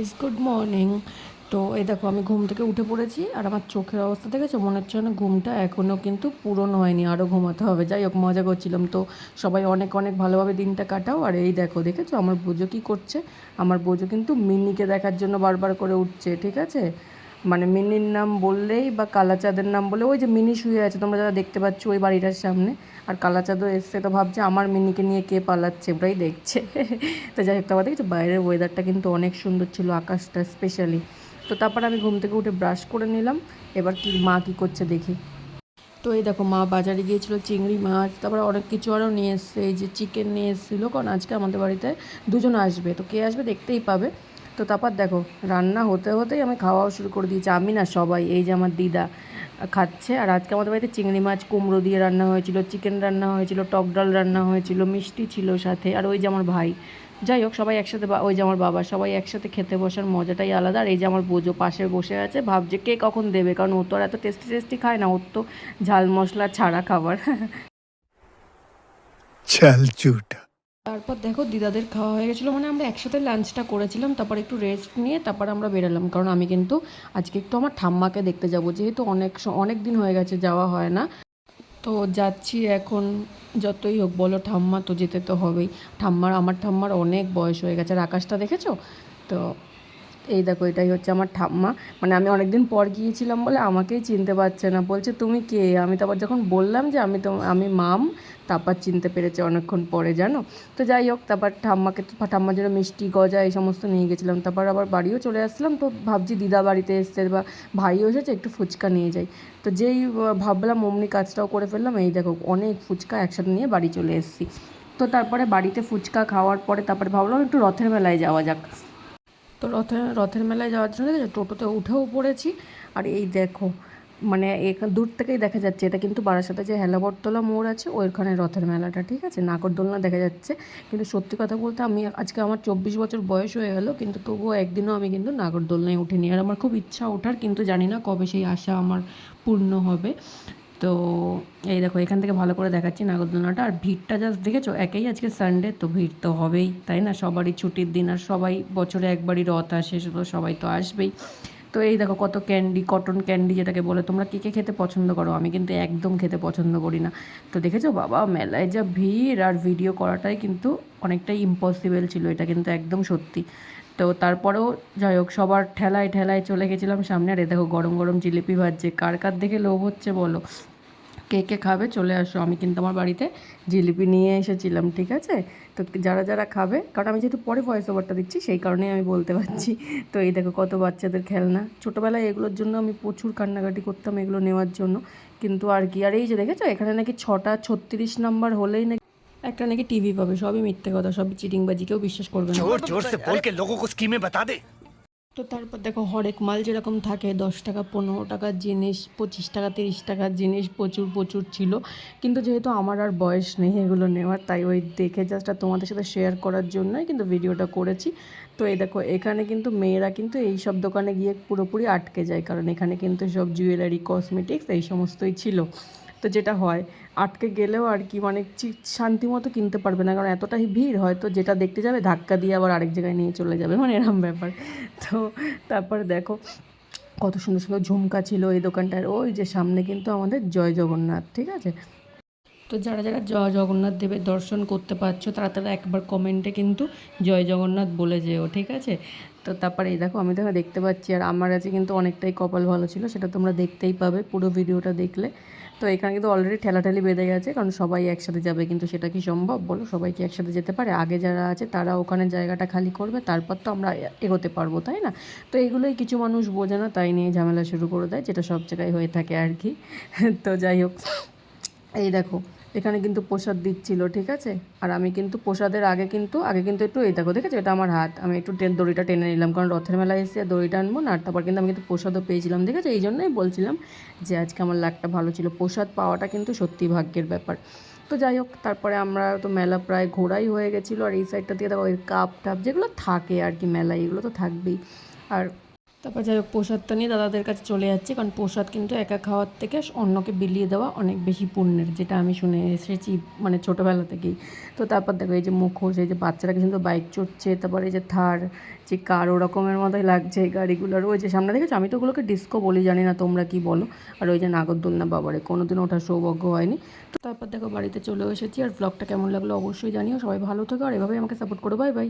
Guys, good morning. তো এই দেখো আমি ঘুম থেকে উঠে পড়েছি আর আমার চোখের অবস্থা দেখেছো, মনে হচ্ছে না ঘুমটা এখনও কিন্তু পূরণ হয়নি, আরও ঘুমাতে হবে। যাই হোক, মজা করছিলাম। তো সবাই অনেক অনেক ভালোভাবে দিনটা কাটাও। আর এই দেখো, দেখেছো আমার বোঝো কী করছে? আমার বোঝো কিন্তু মিনিকে দেখার জন্য বারবার করে উঠছে, ঠিক আছে? মানে মিনির নাম বললেই বা কালাচাঁদের নাম বলে, ওই যে মিনি শুয়ে আছে তোমরা যারা দেখতে পাচ্ছ ওই বাড়িটার সামনে, আর কালাচাঁদও এসছে, তো ভাবছে আমার মিনিকে নিয়ে কে পালাচ্ছে, ওটাই দেখছে। তো যাই হোক, তারপর দেখছি বাইরের ওয়েদারটা কিন্তু অনেক সুন্দর ছিল, আকাশটা স্পেশালি। তো তারপর আমি ঘুম থেকে উঠে ব্রাশ করে নিলাম। এবার কি মা কী করছে দেখি। তো এই দেখো, মা বাজারে গিয়েছিলো চিংড়ি মাছ, তারপরে অনেক কিছু আরও নিয়ে এসছে। এই যে চিকেন নিয়ে এসেছিলো, কারণ আজকে আমাদের বাড়িতে দুজন আসবে, তো কে আসবে দেখতেই পাবে। তো তারপর দেখো রান্না হতে হতেই আমি খাওয়াও শুরু করে দিয়েছি। আমি না, সবাই, এই যে আমার দিদা খাচ্ছে। আর আজকে আমাদের বাড়িতে চিংড়ি মাছ কুমড়ো দিয়ে রান্না হয়েছিল, চিকেন রান্না হয়েছিল, টক ডাল রান্না হয়েছিল, মিষ্টি ছিল সাথে, আর ওই যে আমার ভাই। যাই হোক, সবাই একসাথে, ওই যে আমার বাবা, সবাই একসাথে খেতে বসার মজাটাই আলাদা। আর এই যে আমার বোঝো পাশে বসে আছে, ভাবছে কে কখন দেবে, কারণ ও তো আর এত টেস্টি টেস্টি খায় না, ওর তো ঝাল মশলা ছাড়া খাবার। চল চুট। তারপর দেখো দিদাদের খাওয়া হয়ে গেছিলো, মানে আমরা একসাথে লাঞ্চটা করেছিলাম, তারপর একটু রেস্ট নিয়ে তারপর আমরা বেরোলাম। কারণ আমি কিন্তু আজকে একটু আমার ঠাম্মাকে দেখতে যাব, যেহেতু অনেক দিন হয়ে গেছে যাওয়া হয় না। তো যাচ্ছি এখন। যতই হোক বলো, ঠাম্মা তো যেতে তো হবেই। আমার ঠাম্মার অনেক বয়স হয়ে গেছে। আর আকাশটা দেখেছো? তো এই দেখো, এটাই হচ্ছে আমার ঠাম্মা। মানে আমি অনেক দিন পর গিয়েছিলাম বলে আমাকেই চিনতে পারছে না, বলছে তুমি কে? আমি তারপর যখন বললাম যে আমি মাম, তারপর চিনতে পেরেছে অনেকক্ষণ পরে, জানো। তো যাই হোক, তারপর ঠাম্মার জন্য মিষ্টি গজা এই সমস্ত নিয়ে গেছিলাম। তারপর আবার বাড়িও চলে আসলাম। তো ভাবছি দিদা বাড়িতে এসছে বা ভাইও এসেছে, একটু ফুচকা নিয়ে যাই। তো যেই ভাবলাম অমনি কাজটাও করে ফেললাম। এই দেখো অনেক ফুচকা একসাথে নিয়ে বাড়ি চলে এসেছি। তো তারপরে বাড়িতে ফুচকা খাওয়ার পরে তারপরে ভাবলাম একটু রথের মেলায় যাওয়া যাক। তো রথের মেলায় যাওয়ার জন্য টোটোতে উঠেও পড়েছি। আর এই দেখো, মানে দূর থেকেই দেখা যাচ্ছে, এটা কিন্তু বারাসাতে যে হেলাবরতলা মোড় আছে ওইখানে রথের মেলাটা, ঠিক আছে? নাগরদোলনা দেখা যাচ্ছে। কিন্তু সত্যি কথা বলতে আমি আজকে আমার 24 বছর বয়স হয়ে গেল, কিন্তু তবুও একদিনও আমি কিন্তু নাগরদোলনায় উঠিনি। আর আমার খুব ইচ্ছা ওঠার, কিন্তু জানি না কবে সেই আশা আমার পূর্ণ হবে। তো এই দেখো, এখান থেকে ভালো করে দেখাচ্ছি নাগরদোলনাটা। আর ভিড়টা জাস্ট দেখেছো, একেই আজকে সানডে, তো ভিড় তো হবেই, তাই না? সবারই ছুটির দিন, আর সবাই বছরে একবারই রথ আসে, তো সবাই তো আসবেই। তো এই দেখো কত ক্যান্ডি, কটন ক্যান্ডি যেটাকে বলে। তোমরা কে কে খেতে পছন্দ করো? আমি কিন্তু একদম খেতে পছন্দ করি না। তো দেখেছো বাবা, মেলায় যা ভিড়, আর ভিডিও করাটাই কিন্তু অনেকটাই ইম্পসিবল ছিল, এটা কিন্তু একদম সত্যি। তো তারপরেও যাই হোক, সবার ঠেলায় ঠেলায় চলে গেছিলাম সামনে। আর এ দেখো গরম গরম জিলিপি ভাজছে, কার কার দেখে লোভ হচ্ছে বলো? কে কে খাবে চলে আসো। আমি কিন্তু আমার বাড়িতে জিলিপি নিয়ে এসেছিলাম, ঠিক আছে? তো যারা যারা খাবে, কারণ আমি যেহেতু পরে ভয়েস ওভারটা দিচ্ছি সেই কারণেই আমি বলতে পারছি। তো এই দেখো কত বাচ্চাদের খেলনা। ছোটোবেলায় এগুলোর জন্য আমি প্রচুর কান্নাকাটি করতাম এগুলো নেওয়ার জন্য। কিন্তু আর কি, আর এই যে দেখেছো এখানে নাকি 6টা 36 নাম্বার হলেই নাকি একটা নাকি টিভি পাবে। সবই মিথ্যে কথা, সবই চিটিংবাজি, কেউ বিশ্বাস করবে না। जोर जोर से बोल के लोगों को स्कीमें बता दे। তো তারপর দেখো হরেক মাল যেরকম থাকে, 10 টাকা 15 টাকার জিনিস, 25 টাকা 30 টাকার জিনিস প্রচুর প্রচুর ছিল। কিন্তু যেহেতু আমার আর বয়স নেই এগুলো নেওয়ার, তাই ওই দেখে জাস্ট তোমাদের সাথে শেয়ার করার জন্যই কিন্তু ভিডিওটা করেছি। তো এই দেখো, এখানে কিন্তু মেয়েরা কিন্তু এই সব দোকানে গিয়ে পুরোপুরি আটকে যায়, কারণ এখানে কিন্তু সব জুয়েলারি, কসমেটিক্স এই সমস্তই ছিল। তো যেটা হয়, আটকে গেলেও আর কি, মানে শান্তি মতো কিনতে পারবে না, কারণ এতটাই ভিড়, হয়তো যেটা দেখতে যাবে ধাক্কা দিয়ে আবার আরেক জায়গায় নিয়ে চলে যাবে, মানে এরকম ব্যাপার। তো তারপরে দেখো কত সুন্দর সুন্দর ঝুমকা ছিল এই দোকানটার। ওই যে সামনে কিন্তু আমাদের জয় জগন্নাথ, ঠিক আছে? তো যারা যারা জয় জগন্নাথ দেবের দর্শন করতে পারছো, তারা তারা একবার কমেন্টে কিন্তু জয় জগন্নাথ বলে যেও, ঠিক আছে? তো তারপরে এই দেখো, আমি তো দেখতে পাচ্ছি, আর আমার কাছে কিন্তু অনেকটাই কপাল ভালো ছিল, সেটা তোমরা দেখতেই পাবে পুরো ভিডিওটা দেখলে। তো এখানে কিন্তু অলরেডি ঠেলাঠেলি বেঁধে গেছে, কারণ সবাই একসাথে যাবে, কিন্তু সেটা কি সম্ভব বলো? সবাই কি একসাথে যেতে পারে? আগে যারা আছে তারা ওখানে জায়গাটা খালি করবে, তারপর তো আমরা এগোতে পারবো, তাই না? তো এইগুলোই কিছু মানুষ বোঝে না, তাই নিয়ে ঝামেলা শুরু করে দেয়, যেটা সব জায়গায় হয়ে থাকে আর কি। তো যাই হোক, এই দেখো এখানে কিন্তু প্রসাদ দিচ্ছিল, ঠিক আছে? আর আমি কিন্তু প্রসাদের আগে কিন্তু একটু, এই দেখো দেখেছো, এটা আমার হাত, আমি একটু দড়িটা টেনে নিলাম, কারণ রথের মেলায় এসে দড়িটা আনবো না। আর তারপর কিন্তু আমি কিন্তু প্রসাদও পেয়েছিলাম, দেখেছো? এই জন্যই বলছিলাম যে আজকে আমার লাকটা ভালো ছিল। প্রসাদ পাওয়াটা কিন্তু সত্যি ভাগ্যের ব্যাপার। তো যাই হোক, তারপরে আমরা তো মেলা প্রায় ঘোরাই হয়ে গেছিলো। আর এই সাইডটা দিয়ে দেখো ওই কাপ টাপ যেগুলো থাকে আর কি মেলায়, এগুলো তো থাকবেই। আর তারপর যাই হোক প্রসাদটা নিয়ে দাদাদের কাছে চলে যাচ্ছি, কারণ প্রসাদ কিন্তু একা খাওয়ার থেকে অন্যকে বিলিয়ে দেওয়া অনেক বেশি পুণ্যের, যেটা আমি শুনে এসেছি মানে ছোটোবেলা থেকেই। তো তারপর দেখো এই যে মুখোশ, এই যে বাচ্চারা কিন্তু বাইক চড়ছে, তারপর এই যে থার, যে কার ওরকমের মতোই লাগছে এই গাড়িগুলোর। ওই যে সামনে দেখেছো, আমি তো ওগুলোকে ডিস্কো বলি, জানি না তোমরা কি বলো। আর ওই যে নাগরদোলনা, বাবারে কোনোদিনও ওঠার সৌভাগ্য হয়নি। তো তারপর দেখো বাড়িতে চলে এসেছি। আর ব্লগটা কেমন লাগলো অবশ্যই জানিও। সবাই ভালো থেকো আর এভাবেই আমাকে সাপোর্ট করো। Bye bye.